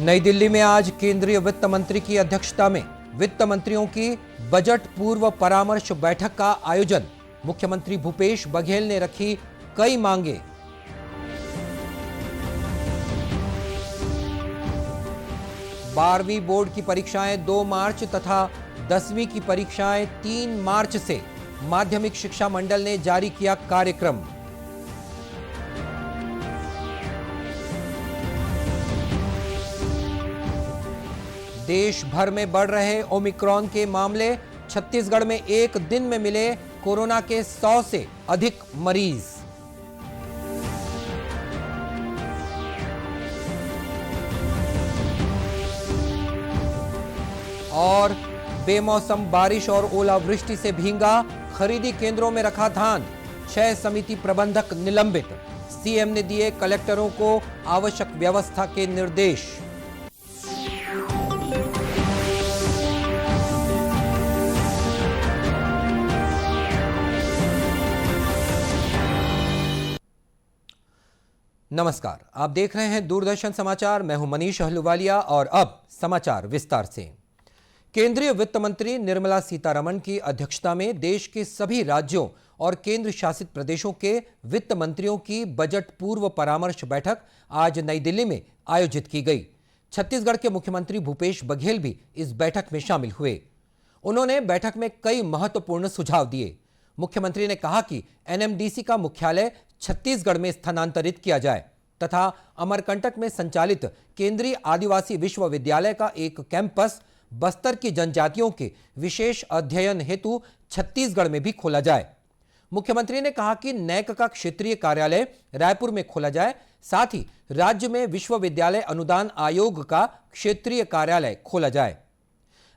नई दिल्ली में आज केंद्रीय वित्त मंत्री की अध्यक्षता में वित्त मंत्रियों की बजट पूर्व परामर्श बैठक का आयोजन। मुख्यमंत्री भूपेश बघेल ने रखी कई मांगे। बारहवीं बोर्ड की परीक्षाएं 2 मार्च तथा 10वीं की परीक्षाएं 3 मार्च से। माध्यमिक शिक्षा मंडल ने जारी किया कार्यक्रम। देश भर में बढ़ रहे ओमिक्रॉन के मामले। छत्तीसगढ़ में एक दिन में मिले कोरोना के 100 से अधिक मरीज। और बेमौसम बारिश और ओलावृष्टि से भींगा खरीदी केंद्रों में रखा धान। 6 समिति प्रबंधक निलंबित। सीएम ने दिए कलेक्टरों को आवश्यक व्यवस्था के निर्देश। नमस्कार, आप देख रहे हैं दूरदर्शन समाचार। मैं हूं मनीष अहलूवालिया और अब समाचार विस्तार से। केंद्रीय वित्त मंत्री निर्मला सीतारमण की अध्यक्षता में देश के सभी राज्यों और केंद्र शासित प्रदेशों के वित्त मंत्रियों की बजट पूर्व परामर्श बैठक आज नई दिल्ली में आयोजित की गई। छत्तीसगढ़ के मुख्यमंत्री भूपेश बघेल भी इस बैठक में शामिल हुए। उन्होंने बैठक में कई महत्वपूर्ण सुझाव दिए। मुख्यमंत्री ने कहा कि एनएमडीसी का मुख्यालय छत्तीसगढ़ में स्थानांतरित किया जाए तथा अमरकंटक में संचालित केंद्रीय आदिवासी विश्वविद्यालय का एक कैंपस बस्तर की जनजातियों के विशेष अध्ययन हेतु छत्तीसगढ़ में भी खोला जाए। मुख्यमंत्री ने कहा कि नैक का क्षेत्रीय कार्यालय रायपुर में खोला जाए, साथ ही राज्य में विश्वविद्यालय अनुदान आयोग का क्षेत्रीय कार्यालय खोला जाए।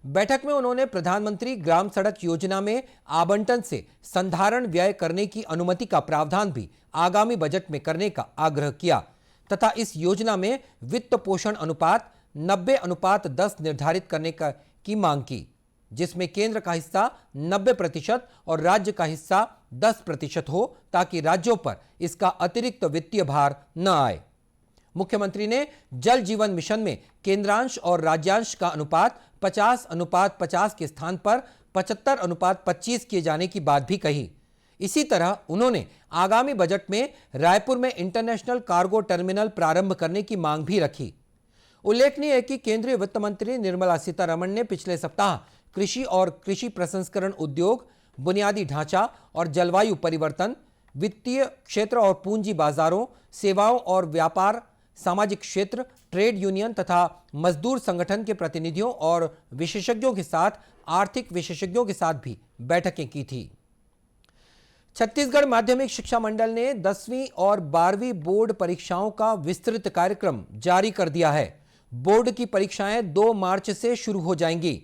बैठक में उन्होंने प्रधानमंत्री ग्राम सड़क योजना में आवंटन से संधारण व्यय करने की अनुमति का प्रावधान भी आगामी बजट में करने का आग्रह किया तथा इस योजना में वित्त पोषण अनुपात 90:10 निर्धारित करने की मांग की, जिसमें केंद्र का हिस्सा 90% और राज्य का हिस्सा 10% हो, ताकि राज्यों पर इसका अतिरिक्त वित्तीय भार न आए। मुख्यमंत्री ने जल जीवन मिशन में केंद्रांश और राज्यांश का अनुपात 50:50 के स्थान पर 75:25 किए जाने की बात भी कही। इसी तरह उन्होंने आगामी बजट में रायपुर में इंटरनेशनल कार्गो टर्मिनल प्रारंभ करने की मांग भी रखी। उल्लेखनीय है कि केंद्रीय वित्त मंत्री निर्मला सीतारमण ने पिछले सप्ताह कृषि और कृषि प्रसंस्करण उद्योग, बुनियादी ढांचा और जलवायु परिवर्तन, वित्तीय क्षेत्र और पूंजी बाजारों, सेवाओं और व्यापार, सामाजिक क्षेत्र, ट्रेड यूनियन तथा मजदूर संगठन के प्रतिनिधियों और विशेषज्ञों के साथ आर्थिक विशेषज्ञों के साथ भी बैठकें की थी। छत्तीसगढ़ माध्यमिक शिक्षा मंडल ने 10वीं और 12वीं बोर्ड परीक्षाओं का विस्तृत कार्यक्रम जारी कर दिया है। बोर्ड की परीक्षाएं 2 मार्च से शुरू हो जाएंगी।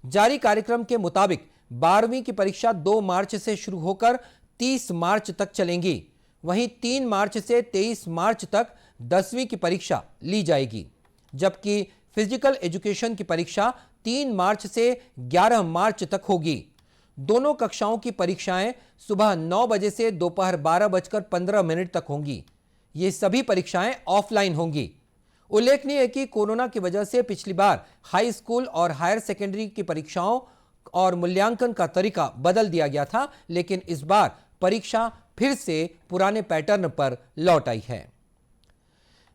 जारी कार्यक्रम के मुताबिक 12वीं की परीक्षा 2 मार्च से शुरू होकर 30 मार्च तक चलेंगी। वहीं 3 मार्च से 23 मार्च तक 10वीं की परीक्षा ली जाएगी, जबकि फिजिकल एजुकेशन की परीक्षा 3 मार्च से 11 मार्च तक होगी। दोनों कक्षाओं की परीक्षाएं सुबह 9 बजे से दोपहर 12:15 तक होंगी। ये सभी परीक्षाएं ऑफलाइन होंगी। उल्लेखनीय है कि कोरोना की वजह से पिछली बार हाई स्कूल और हायर सेकेंडरी की परीक्षाओं और मूल्यांकन का तरीका बदल दिया गया था, लेकिन इस बार परीक्षा फिर से पुराने पैटर्न पर लौट आई है।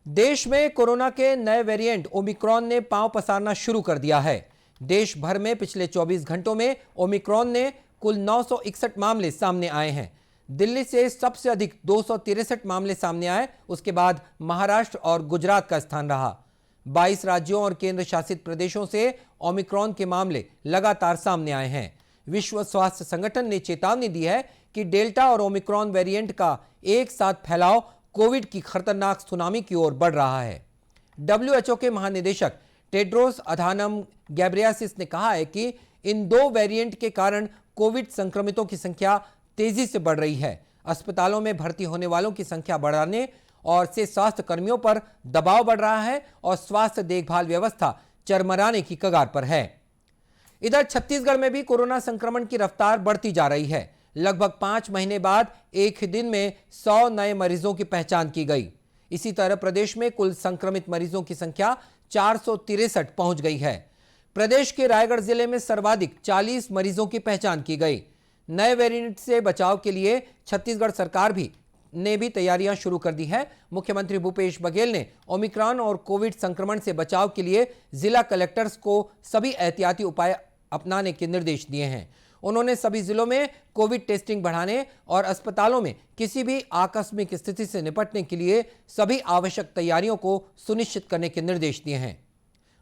देश में कोरोना के नए वेरिएंट ओमिक्रॉन ने पांव पसारना शुरू कर दिया है। देश भर में पिछले 24 घंटों में ओमिक्रॉन ने कुल 961 मामले सामने आए हैं। दिल्ली से सबसे अधिक 263 मामले सामने आए, उसके बाद महाराष्ट्र और गुजरात का स्थान रहा। 22 राज्यों और केंद्र शासित प्रदेशों से ओमिक्रॉन के मामले लगातार सामने आए हैं। विश्व स्वास्थ्य संगठन ने चेतावनी दी है कि डेल्टा और ओमिक्रॉन वेरिएंट का एक साथ फैलाव कोविड की खतरनाक सुनामी की ओर बढ़ रहा है। WHO के महानिदेशक टेड्रोस अधानम गैब्रियसिस ने कहा है कि इन 2 वेरिएंट के कारण कोविड संक्रमितों की संख्या तेजी से बढ़ रही है। अस्पतालों में भर्ती होने वालों की संख्या बढ़ाने और से स्वास्थ्य कर्मियों पर दबाव बढ़ रहा है और स्वास्थ्य देखभाल व्यवस्था चरमराने की कगार पर है। इधर छत्तीसगढ़ में भी कोरोना संक्रमण की रफ्तार बढ़ती जा रही है। लगभग 5 महीने बाद एक ही दिन में 100 नए मरीजों की पहचान की गई। इसी तरह प्रदेश में कुल संक्रमित मरीजों की संख्या 463 पहुंच गई है। प्रदेश के रायगढ़ जिले में सर्वाधिक 40 मरीजों की पहचान की गई। नए वेरिएंट से बचाव के लिए छत्तीसगढ़ सरकार ने भी तैयारियां शुरू कर दी है। मुख्यमंत्री भूपेश बघेल ने ओमिक्रॉन और कोविड संक्रमण से बचाव के लिए जिला कलेक्टर्स को सभी एहतियाती उपाय अपनाने के निर्देश दिए हैं। उन्होंने सभी जिलों में कोविड टेस्टिंग बढ़ाने और अस्पतालों में किसी भी आकस्मिक स्थिति से निपटने के लिए सभी आवश्यक तैयारियों को सुनिश्चित करने के निर्देश दिए हैं।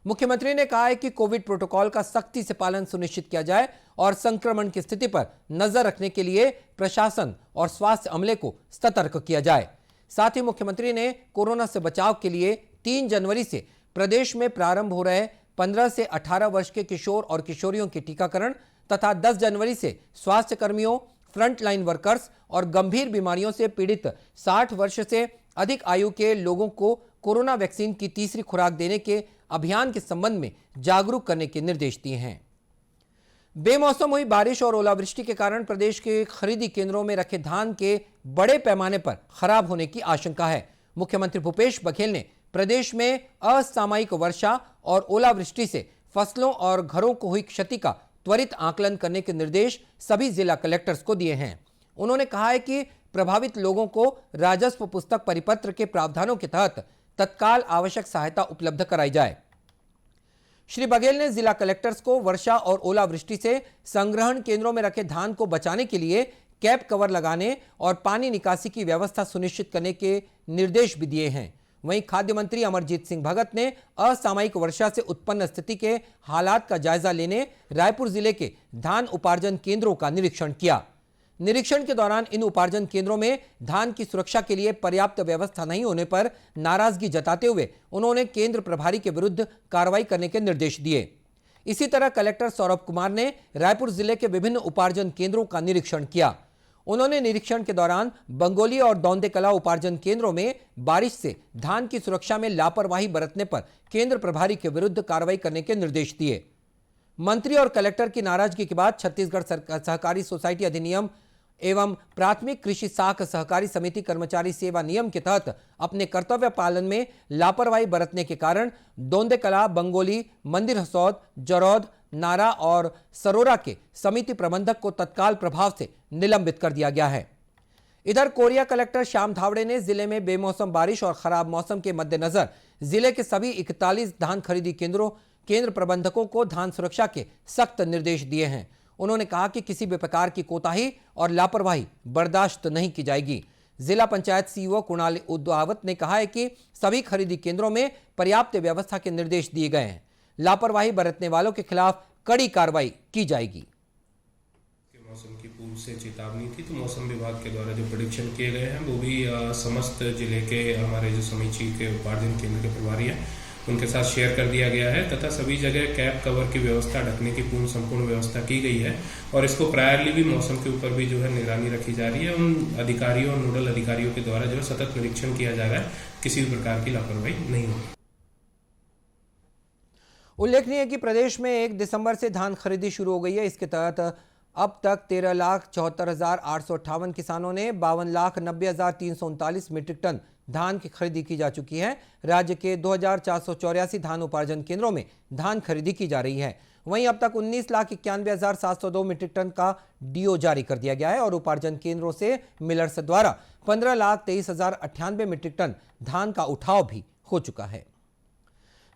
मुख्यमंत्री ने कहा है कि कोविड प्रोटोकॉल का सख्ती से पालन सुनिश्चित किया जाए और संक्रमण की स्थिति पर नजर रखने के लिए प्रशासन और स्वास्थ्य अमले को सतर्क किया जाए। साथ ही मुख्यमंत्री ने कोरोना से बचाव के लिए 3 जनवरी से प्रदेश में प्रारंभ हो रहे 15 से 18 वर्ष के किशोर और किशोरियों के टीकाकरण तथा 10 जनवरी से स्वास्थ्य कर्मियों, फ्रंटलाइन वर्कर्स और गंभीर बीमारियों से पीड़ित 60 वर्ष से अधिक आयु के लोगों को कोरोना वैक्सीन की तीसरी खुराक देने के अभियान के संबंध में जागरूक करने के निर्देश दिए हैं। बेमौसम हुई बारिश और ओलावृष्टि के कारण प्रदेश के खरीदी केंद्रों में रखे धान के बड़े पैमाने पर खराब होने की आशंका है। मुख्यमंत्री भूपेश बघेल ने प्रदेश में असामयिक वर्षा और ओलावृष्टि से फसलों और घरों को हुई क्षति का त्वरित आकलन करने के निर्देश सभी जिला कलेक्टर्स को दिए हैं। उन्होंने कहा है कि प्रभावित लोगों को राजस्व पुस्तक परिपत्र के प्रावधानों के तहत तत्काल आवश्यक सहायता उपलब्ध कराई जाए। श्री बघेल ने जिला कलेक्टर्स को वर्षा और ओलावृष्टि से संग्रहण केंद्रों में रखे धान को बचाने के लिए कैप कवर लगाने और पानी निकासी की व्यवस्था सुनिश्चित करने के निर्देश भी दिए हैं। वहीं खाद्य मंत्री अमरजीत सिंह भगत ने असामयिक वर्षा से उत्पन्न स्थिति के हालात का जायजा लेने रायपुर जिले के धान उपार्जन केंद्रों का निरीक्षण किया। निरीक्षण के दौरान इन उपार्जन केंद्रों में धान की सुरक्षा के लिए पर्याप्त व्यवस्था नहीं होने पर नाराजगी जताते हुए उन्होंने केंद्र प्रभारी के विरुद्ध कार्रवाई करने के निर्देश दिए। इसी तरह कलेक्टर सौरभ कुमार ने रायपुर जिले के विभिन्न उपार्जन केंद्रों का निरीक्षण किया। उन्होंने निरीक्षण के दौरान बंगोली और दौंदेकला उपार्जन केंद्रों में बारिश से धान की सुरक्षा में लापरवाही बरतने पर केंद्र प्रभारी के विरुद्ध कार्रवाई करने के निर्देश दिए। मंत्री और कलेक्टर की नाराजगी के बाद छत्तीसगढ़ सहकारी सोसाइटी अधिनियम एवं प्राथमिक कृषि साख सहकारी समिति कर्मचारी सेवा नियम के तहत अपने कर्तव्य पालन में लापरवाही बरतने के कारण दौंदेकला, बंगोली, मंदिर हसौद, जरौद, नारा और सरोरा के समिति प्रबंधक को तत्काल प्रभाव से निलंबित कर दिया गया है। इधर कोरिया कलेक्टर श्याम धावड़े ने जिले में बेमौसम बारिश और खराब मौसम के मद्देनजर जिले के सभी 41 धान खरीदी केंद्र प्रबंधकों को धान सुरक्षा के सख्त निर्देश दिए हैं। उन्होंने कहा कि किसी भी प्रकार की कोताही और लापरवाही बर्दाश्त नहीं की जाएगी। जिला पंचायत सीईओ कुणाल उद्दावत ने कहा है कि सभी खरीदी केंद्रों में पर्याप्त व्यवस्था के निर्देश दिए गए हैं। लापरवाही बरतने वालों के खिलाफ कड़ी कार्रवाई की जाएगी। मौसम की पूर्व से चेतावनी थी, तो मौसम विभाग के द्वारा जो प्रेडिक्शन किए गए हैं वो भी समस्त जिले के हमारे जो समिति के उपार्जन केंद्र के प्रभारी हैं उनके साथ शेयर कर दिया गया है तथा सभी जगह कैप कवर की व्यवस्था, ढकने की संपूर्ण व्यवस्था की गई है और इसको प्रायरली भी मौसम के ऊपर भी जो है निगरानी रखी जा रही है। उन अधिकारियों और नोडल अधिकारियों के द्वारा जो है सतत निरीक्षण किया जा रहा है, किसी भी प्रकार की लापरवाही नहीं होगी। उल्लेखनीय है कि प्रदेश में 1 दिसंबर से धान खरीदी शुरू हो गई है। इसके तहत अब तक 13,74,858 किसानों ने 52,90,339 मीट्रिक टन धान की खरीदी की जा चुकी है। राज्य के 2,484 धान उपार्जन केंद्रों में धान खरीदी की जा रही है। वहीं अब तक 19,91,702 मीट्रिक टन का डीओ जारी कर दिया गया है और उपार्जन केंद्रों से मिलर्स द्वारा 15,23,098 मीट्रिक टन धान का उठाव भी हो चुका है।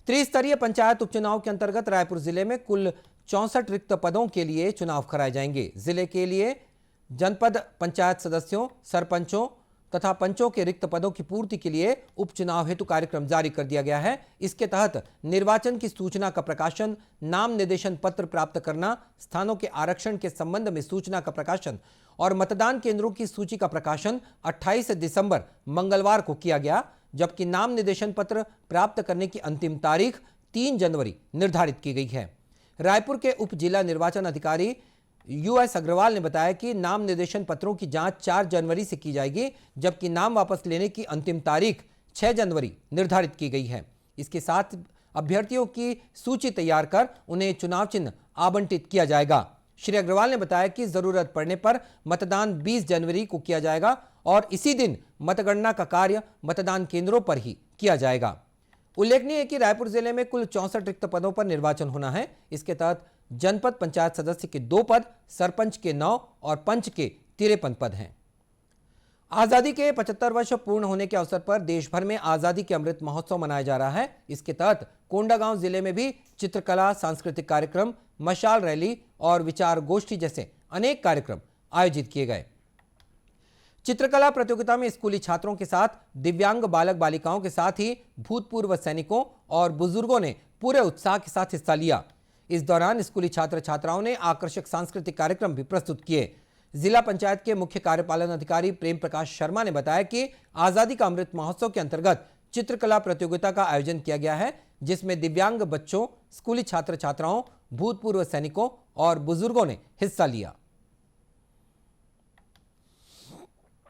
त्रिस्तरीय पंचायत उपचुनाव के अंतर्गत रायपुर जिले में कुल 64 रिक्त पदों के लिए चुनाव कराए जाएंगे। जिले के लिए जनपद पंचायत सदस्यों, सरपंचों तथा पंचों के रिक्त पदों की पूर्ति के लिए उपचुनाव हेतु कार्यक्रम जारी कर दिया गया है। इसके तहत निर्वाचन की सूचना का प्रकाशन, नाम निर्देशन पत्र प्राप्त करना, स्थानों के आरक्षण के संबंध में सूचना का प्रकाशन और मतदान केंद्रों की सूची का प्रकाशन 28 दिसंबर मंगलवार को किया गया, जबकि नाम निर्देशन पत्र प्राप्त करने की अंतिम तारीख 3 जनवरी निर्धारित की गई है। रायपुर के उप जिला निर्वाचन अधिकारी यूएस अग्रवाल ने बताया कि नाम निर्देशन पत्रों की जांच 4 जनवरी से की जाएगी, जबकि नाम वापस लेने की अंतिम तारीख 6 जनवरी निर्धारित की गई है। इसके साथ अभ्यर्थियों की सूची तैयार कर उन्हें चुनाव चिन्ह आवंटित किया जाएगा। श्री अग्रवाल ने बताया कि जरूरत पड़ने पर मतदान 20 जनवरी को किया जाएगा और इसी दिन मतगणना का कार्य मतदान केंद्रों पर ही किया जाएगा। उल्लेखनीय है कि रायपुर जिले में कुल 64 रिक्त पदों पर निर्वाचन होना है। इसके तहत जनपद पंचायत सदस्य के 2 पद, सरपंच के 9 और पंच के 53 पद हैं। आजादी के 75 वर्ष पूर्ण होने के अवसर पर देश भर में आजादी के अमृत महोत्सव मनाया जा रहा है। इसके तहत कोंडागांव जिले में भी चित्रकला, सांस्कृतिक कार्यक्रम, मशाल रैली और विचार गोष्ठी जैसे अनेक कार्यक्रम आयोजित किए गए। चित्रकला प्रतियोगिता में स्कूली छात्रों के साथ दिव्यांग बालक बालिकाओं के साथ ही भूतपूर्व सैनिकों और बुजुर्गों ने पूरे उत्साह के साथ हिस्सा लिया। इस दौरान स्कूली छात्र छात्राओं ने आकर्षक सांस्कृतिक कार्यक्रम भी प्रस्तुत किए। जिला पंचायत के मुख्य कार्यपालन अधिकारी प्रेम प्रकाश शर्मा ने बताया कि आजादी का अमृत महोत्सव के अंतर्गत चित्रकला प्रतियोगिता का आयोजन किया गया है, जिसमें दिव्यांग बच्चों, स्कूली छात्र छात्राओं, भूतपूर्व सैनिकों और बुजुर्गों ने हिस्सा लिया।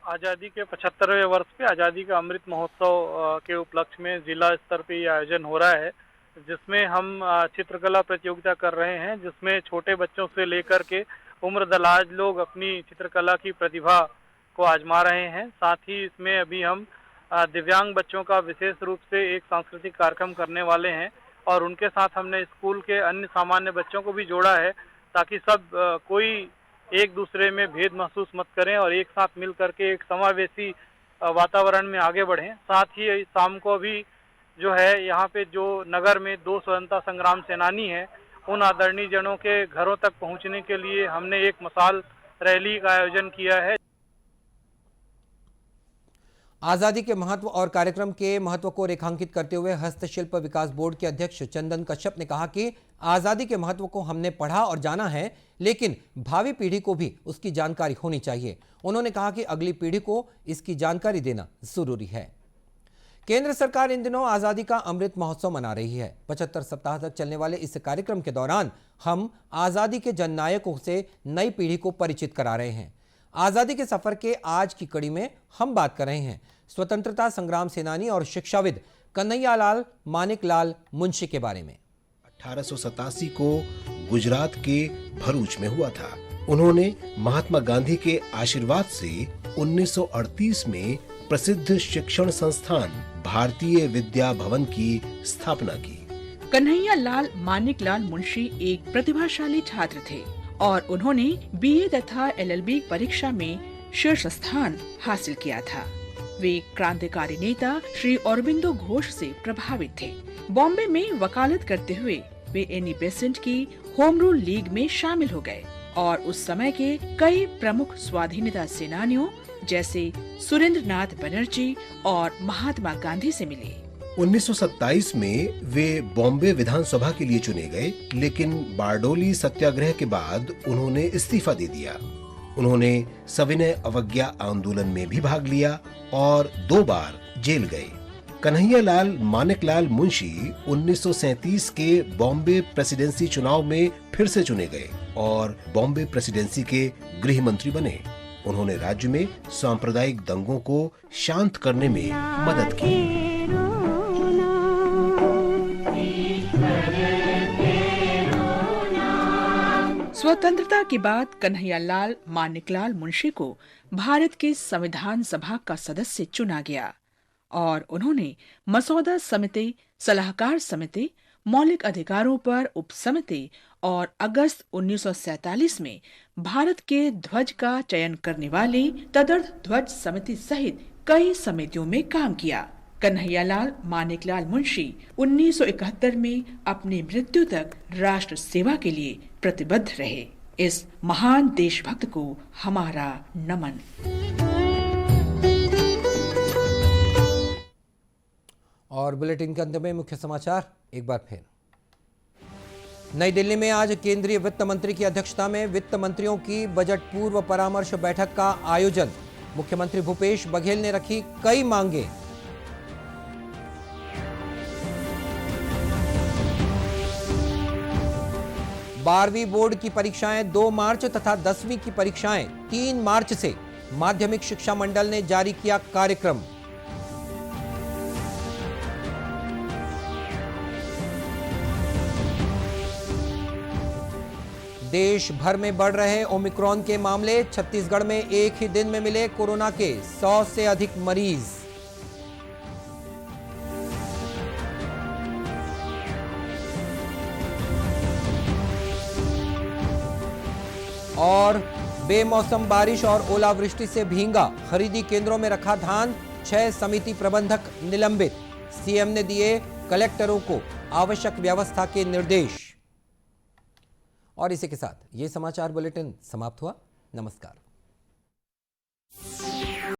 आज़ादी के 75वें वर्ष पे आज़ादी का अमृत महोत्सव के उपलक्ष्य में जिला स्तर पे ये आयोजन हो रहा है, जिसमें हम चित्रकला प्रतियोगिता कर रहे हैं, जिसमें छोटे बच्चों से लेकर के उम्र दराज लोग अपनी चित्रकला की प्रतिभा को आजमा रहे हैं। साथ ही इसमें अभी हम दिव्यांग बच्चों का विशेष रूप से एक सांस्कृतिक कार्यक्रम करने वाले हैं और उनके साथ हमने स्कूल के अन्य सामान्य बच्चों को भी जोड़ा है, ताकि सब कोई एक दूसरे में भेद महसूस मत करें और एक साथ मिल करके एक समावेशी वातावरण में आगे बढ़ें। साथ ही शाम को भी जो है यहाँ पे जो नगर में 2 स्वतंत्रता संग्राम सेनानी हैं, उन आदरणीय जनों के घरों तक पहुँचने के लिए हमने एक मशाल रैली का आयोजन किया है। आजादी के महत्व और कार्यक्रम के महत्व को रेखांकित करते हुए हस्तशिल्प विकास बोर्ड के अध्यक्ष चंदन कश्यप ने कहा कि आजादी के महत्व को हमने पढ़ा और जाना है, लेकिन भावी पीढ़ी को भी उसकी जानकारी होनी चाहिए। उन्होंने कहा कि अगली पीढ़ी को इसकी जानकारी देना जरूरी है। केंद्र सरकार इन दिनों आजादी का अमृत महोत्सव मना रही है। 75 सप्ताह तक चलने वाले इस कार्यक्रम के दौरान हम आजादी के जननायकों से नई पीढ़ी को परिचित करा रहे हैं। आजादी के सफर के आज की कड़ी में हम बात कर रहे हैं स्वतंत्रता संग्राम सेनानी और शिक्षाविद कन्हैयालाल मानिकलाल मुंशी के बारे में। 1887 को गुजरात के भरूच में हुआ था। उन्होंने महात्मा गांधी के आशीर्वाद से 1938 में प्रसिद्ध शिक्षण संस्थान भारतीय विद्या भवन की स्थापना की। कन्हैयालाल मानिकलाल मुंशी एक प्रतिभाशाली छात्र थे और उन्होंने बीए तथा एलएलबी परीक्षा में शीर्ष स्थान हासिल किया था। वे क्रांतिकारी नेता श्री अरबिंदो घोष से प्रभावित थे। बॉम्बे में वकालत करते हुए वे एनी बेसेंट की होम रूल लीग में शामिल हो गए और उस समय के कई प्रमुख स्वाधीनता सेनानियों जैसे सुरेंद्र नाथ बनर्जी और महात्मा गांधी से मिले। 1927 में वे बॉम्बे विधानसभा के लिए चुने गए, लेकिन बारडोली सत्याग्रह के बाद उन्होंने इस्तीफा दे दिया। उन्होंने सविनय अवज्ञा आंदोलन में भी भाग लिया और 2 बार जेल गए। कन्हैयालाल मानिकलाल मुंशी 1937 के बॉम्बे प्रेसिडेंसी चुनाव में फिर से चुने गए और बॉम्बे प्रेसिडेंसी के गृह मंत्री बने। उन्होंने राज्य में सांप्रदायिक दंगों को शांत करने में मदद की। स्वतंत्रता के बाद कन्हैयालाल मानिकलाल मुंशी को भारत के संविधान सभा का सदस्य चुना गया और उन्होंने मसौदा समिति, सलाहकार समिति, मौलिक अधिकारों पर उप समिति और अगस्त 1947 में भारत के ध्वज का चयन करने वाली तदर्थ ध्वज समिति सहित कई समितियों में काम किया। कन्हैयालाल मानिकलाल मुंशी 1971 में अपनी मृत्यु तक राष्ट्र सेवा के लिए प्रतिबद्ध रहे। इस महान देशभक्त को हमारा नमन। और बुलेटिन के अंत में मुख्य समाचार एक बार फिर। नई दिल्ली में आज केंद्रीय वित्त मंत्री की अध्यक्षता में वित्त मंत्रियों की बजट पूर्व परामर्श बैठक का आयोजन। मुख्यमंत्री भूपेश बघेल ने रखी कई मांगे। बारहवीं बोर्ड की परीक्षाएं 2 मार्च तथा 10वीं की परीक्षाएं 3 मार्च से। माध्यमिक शिक्षा मंडल ने जारी किया कार्यक्रम। देश भर में बढ़ रहे ओमिक्रॉन के मामले। छत्तीसगढ़ में एक ही दिन में मिले कोरोना के 100 से अधिक मरीज। और बेमौसम बारिश और ओलावृष्टि से भींगा, खरीदी केंद्रों में रखा धान, 6 समिति प्रबंधक निलंबित। सीएम ने दिए कलेक्टरों को आवश्यक व्यवस्था के निर्देश। और इसी के साथ ये समाचार बुलेटिन समाप्त हुआ। नमस्कार।